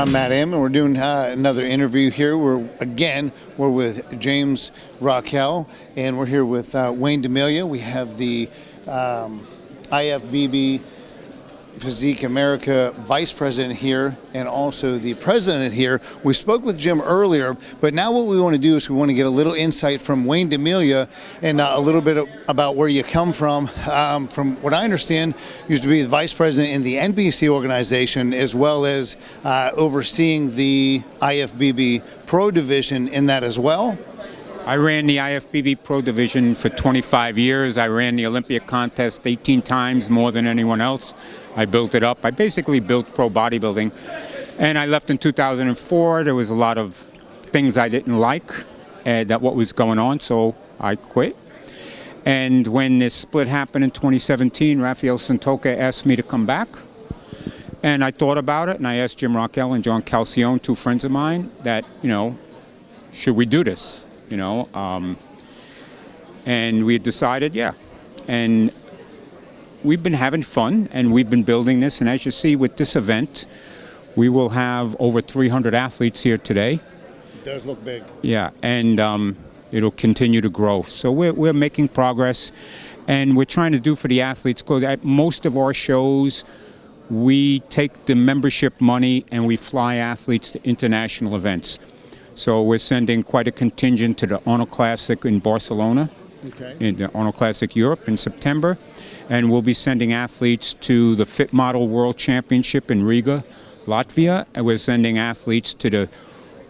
I'm Matt Ammann, and we're doing another interview here. We're with James Rockell, and we're here with Wayne DeMilia. We have the IFBB Physique America Vice President here and also the President here. We spoke with Jim earlier, but now what we want to do is we want to get a little insight from Wayne DeMilia and a little bit about where you come from. From what I understand, you used to be the Vice President in the NBC organization as well as overseeing the IFBB Pro division in that as well. I ran the IFBB Pro division for 25 years. I ran the Olympia contest 18 times more than anyone else. I built it up. I basically built pro bodybuilding. And I left in 2004. There was a lot of things I didn't like that what was going on, so I quit. And when this split happened in 2017, Rafael Santoka asked me to come back. And I thought about it, and I asked Jim Rockell and John Calcione, two friends of mine, that, should we do this? And we decided, yeah. And we've been having fun, and we've been building this. And as you see with this event, we will have over 300 athletes here today. It does look big. Yeah, and it'll continue to grow. So we're making progress, and we're trying to do for the athletes, because at most of our shows, we take the membership money and we fly athletes to international events. So we're sending quite a contingent to the Arnold Classic in Barcelona, in the Arnold Classic Europe in September. And we'll be sending athletes to the Fit Model World Championship in Riga, Latvia. And we're sending athletes to the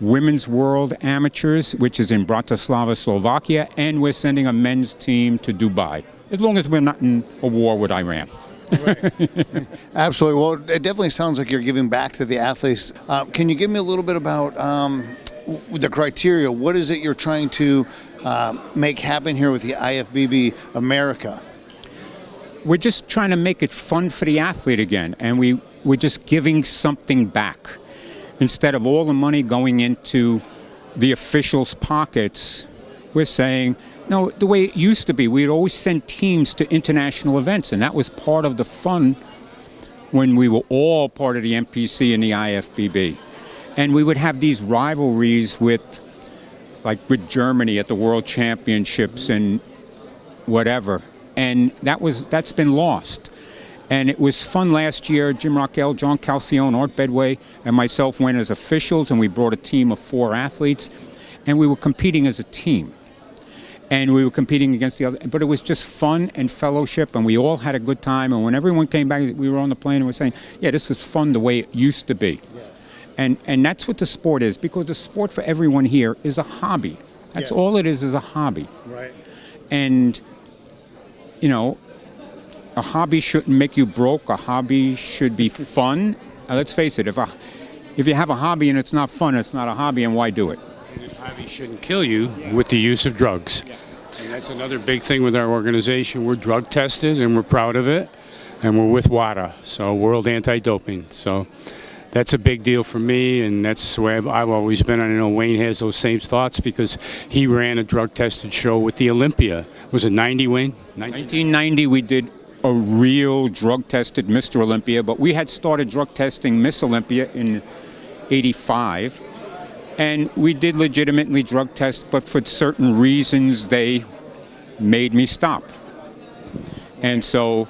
Women's World Amateurs, which is in Bratislava, Slovakia. And we're sending a men's team to Dubai, as long as we're not in a war with Iran. Right. Absolutely. Well, it definitely sounds like you're giving back to the athletes. Can you give me a little bit about the criteria? What is it you're trying to make happen here with the IFBB America? We're just trying to make it fun for the athlete again, and we're just giving something back. Instead of all the money going into the officials' pockets, we're saying, no, the way it used to be, we'd always send teams to international events, and that was part of the fun when we were all part of the NPC and the IFBB. And we would have these rivalries with Germany at the World Championships and whatever. And that's been lost. And it was fun last year. Jim Rockell, John Calcione, Art Bedway, and myself went as officials, and we brought a team of 4 athletes. And we were competing as a team. And we were competing against the other. But it was just fun and fellowship, and we all had a good time. And when everyone came back, we were on the plane and we're saying, yeah, this was fun the way it used to be. Yes. And that's what the sport is, because the sport for everyone here is a hobby. That's all it is a hobby. Right. And, a hobby shouldn't make you broke. A hobby should be fun. Let's face it, if you have a hobby and it's not fun, it's not a hobby, and why do it? And this hobby shouldn't kill you with the use of drugs. Yeah. And that's another big thing with our organization. We're drug tested, and we're proud of it. And we're with WADA, so World Anti-Doping. So that's a big deal for me, and that's the way I've always been. I know Wayne has those same thoughts because he ran a drug-tested show with the Olympia. Was it 90, Wayne? 1990, we did a real drug-tested Mr. Olympia, but we had started drug testing Miss Olympia in '85, and we did legitimately drug test, but for certain reasons, they made me stop. And so,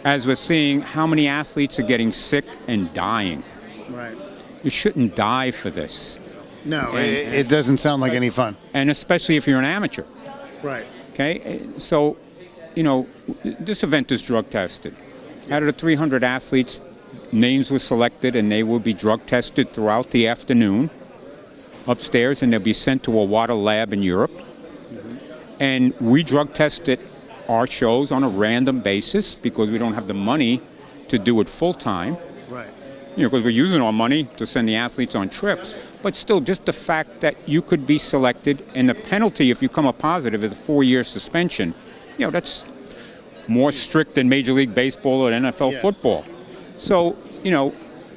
as we're seeing, how many athletes are getting sick and dying? Right. You shouldn't die for this. No, it doesn't sound like any fun. And especially if you're an amateur. Right. Okay? So, this event is drug tested. Yes. Out of the 300 athletes, names were selected, and they will be drug tested throughout the afternoon upstairs, and they'll be sent to a WADA lab in Europe. Mm-hmm. And we drug tested our shows on a random basis because we don't have the money to do it full time. Right. Because we're using our money to send the athletes on trips. But still, just the fact that you could be selected, and the penalty if you come up positive is a 4-year suspension. That's more strict than Major League Baseball or NFL football. So,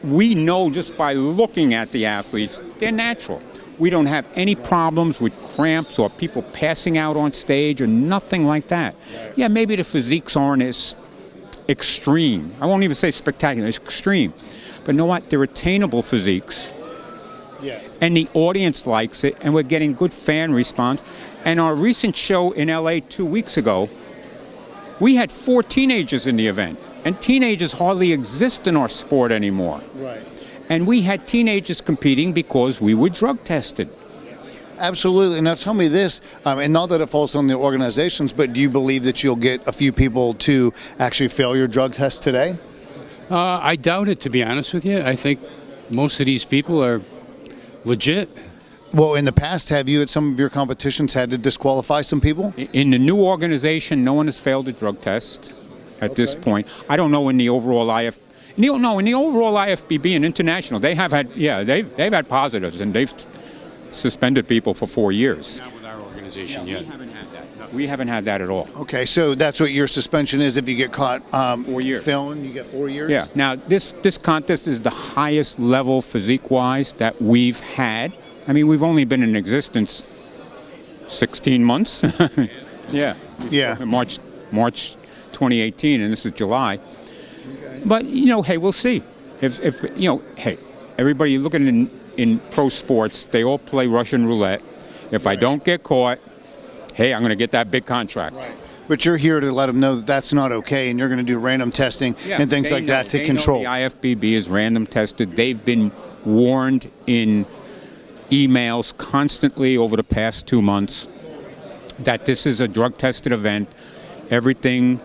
we know just by looking at the athletes, they're natural. We don't have any problems with cramps or people passing out on stage or nothing like that. Right. Yeah, maybe the physiques aren't as extreme. I won't even say spectacular, it's extreme. But you know what? They're attainable physiques, Yes. And the audience likes it, and we're getting good fan response. And our recent show in LA 2 weeks ago, we had 4 teenagers in the event. And teenagers hardly exist in our sport anymore. Right. And we had teenagers competing because we were drug tested. Absolutely. Now tell me this, and not that it falls on the organizations, but do you believe that you'll get a few people to actually fail your drug test today? I doubt it, to be honest with you. I think most of these people are legit. Well, in the past, have you at some of your competitions had to disqualify some people? In the new organization, no one has failed a drug test at this point. I don't know in the overall in the overall IFBB and international, they have had, they've had positives, and they've suspended people for 4 years. Not with our organization yet. We haven't had that. No, we haven't had that at all. Okay, so that's what your suspension is if you get caught 4 years. failing, you get 4 years? Yeah. Now, this contest is the highest level physique-wise that we've had. I mean, we've only been in existence 16 months. Yeah. Yeah. March 2018, and this is July. Okay. But, hey, we'll see. If hey, everybody looking in pro sports, they all play Russian roulette. If I don't get caught, hey, I'm going to get that big contract. Right. But you're here to let them know that that's not okay, and you're going to do random testing and things like that to control. The IFBB is random tested. They've been warned in emails constantly over the past 2 months that this is a drug-tested event. Everything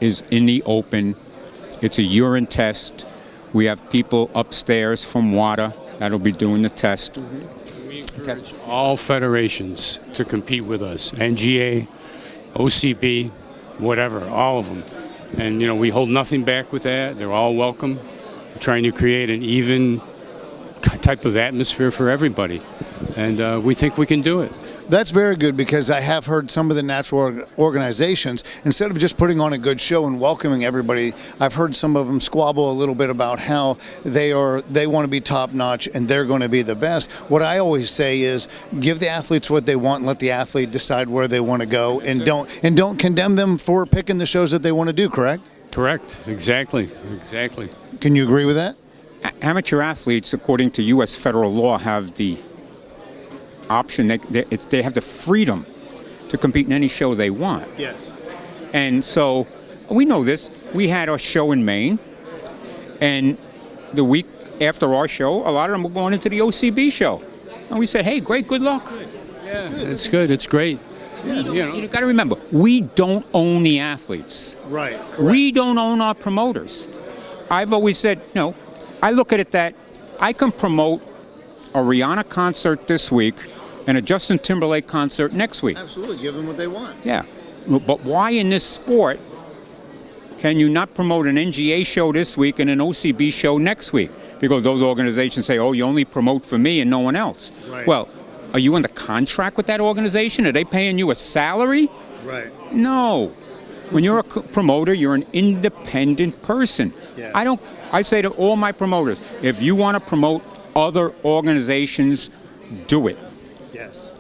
is in the open. It's a urine test. We have people upstairs from WADA that'll be doing the test. We encourage all federations to compete with us. NGA, OCB, whatever, all of them. And, we hold nothing back with that. They're all welcome. We're trying to create an even type of atmosphere for everybody. And we think we can do it. That's very good, because I have heard some of the natural organizations, instead of just putting on a good show and welcoming everybody, I've heard some of them squabble a little bit about how they want to be top notch and they're going to be the best. What I always say is give the athletes what they want and let the athlete decide where they want to go, and don't condemn them for picking the shows that they want to do, correct? Correct. Exactly. Can you agree with that? Amateur athletes, according to U.S. federal law, have the option, they have the freedom to compete in any show they want. Yes. And so we know this. We had our show in Maine, and the week after our show, a lot of them were going into the OCB show. And we said, hey, great, good luck. Yeah, it's good. It's great. Yes. You got to remember, we don't own the athletes. Right. Correct. We don't own our promoters. I've always said, I look at it that I can promote a Rihanna concert this week and a Justin Timberlake concert next week. Absolutely. Give them what they want. Yeah. But why in this sport can you not promote an NGA show this week and an OCB show next week? Because those organizations say, oh, you only promote for me and no one else. Right. Well, are you under contract with that organization? Are they paying you a salary? Right. No. When you're a promoter, you're an independent person. Yes. I say to all my promoters, if you want to promote other organizations, do it. Yes.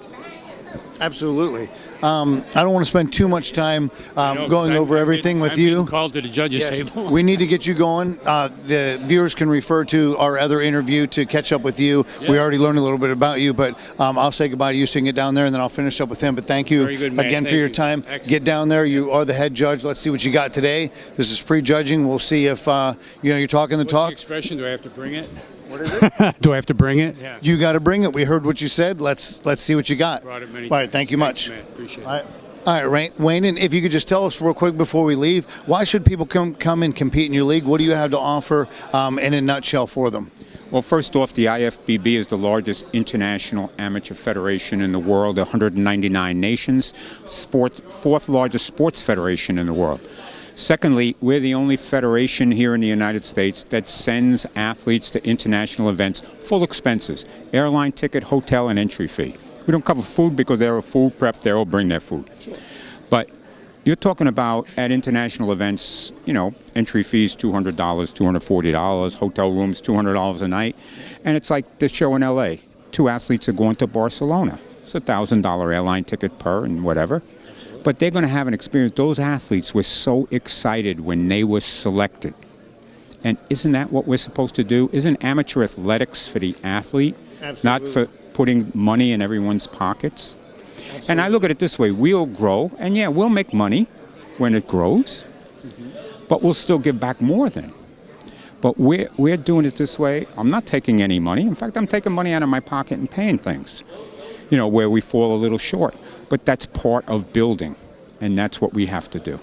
Absolutely. I don't want to spend too much time going over everything with you. I'm called to the judges' table. We need to get you going. The viewers can refer to our other interview to catch up with you. Yeah. We already learned a little bit about you, but I'll say goodbye to you so you can get down there, and then I'll finish up with him. But thank you again for your time. Excellent. Get down there. You are the head judge. Let's see what you got today. This is pre-judging. We'll see if you're talking the talk. What's the expression? Do I have to bring it? What is it? Do I have to bring it? Yeah. You got to bring it. We heard what you said. Let's see what you got. Brought it many All right. Thank you much. Thanks, man. Appreciate it. All right, Wayne, and if you could just tell us real quick before we leave, why should people come and compete in your league? What do you have to offer in a nutshell for them? Well, first off, the IFBB is the largest international amateur federation in the world, 199 nations, fourth largest sports federation in the world. Secondly, we're the only federation here in the United States that sends athletes to international events, full expenses, airline ticket, hotel, and entry fee. We don't cover food because they're a food prep, they'll bring their food. But you're talking about at international events, entry fees $200, $240, hotel rooms $200 a night. And it's like this show in LA. 2 athletes are going to Barcelona. It's a $1,000 airline ticket per and whatever. But they're going to have an experience. Those athletes were so excited when they were selected. And isn't that what we're supposed to do? Isn't amateur athletics for the athlete? not for putting money in everyone's pockets. And I look at it this way, we'll grow, and yeah, we'll make money when it grows, but we'll still give back more then. But we're doing it this way. I'm not taking any money. In fact, I'm taking money out of my pocket and paying things, where we fall a little short. But that's part of building, and that's what we have to do.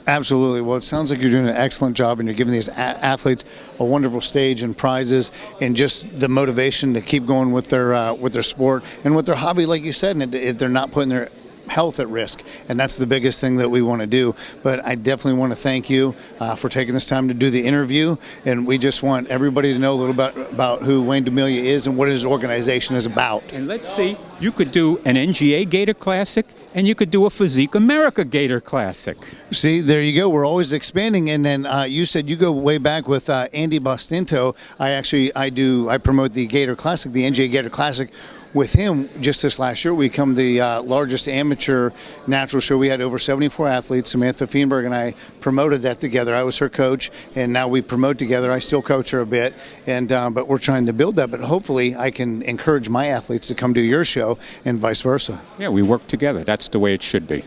Absolutely. Well, it sounds like you're doing an excellent job, and you're giving these athletes a wonderful stage and prizes, and just the motivation to keep going with their sport and with their hobby, like you said, and they're not putting their health at risk, and that's the biggest thing that we want to do. But I definitely want to thank you for taking this time to do the interview, and we just want everybody to know a little bit about who Wayne DeMilia is and what his organization is about. And let's see, you could do an NGA Gator Classic, and you could do a Physique America Gator Classic. See, there you go. We're always expanding. And then you said you go way back with Andy Bostinto. I promote the Gator Classic, the NGA Gator Classic. With him, just this last year, we become the largest amateur natural show. We had over 74 athletes. Samantha Feenberg and I promoted that together. I was her coach, and now we promote together. I still coach her a bit, and but we're trying to build that. But hopefully, I can encourage my athletes to come to your show, and vice versa. Yeah, we work together. That's the way it should be.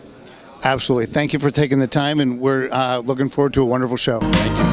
Absolutely. Thank you for taking the time, and we're looking forward to a wonderful show. Thank you.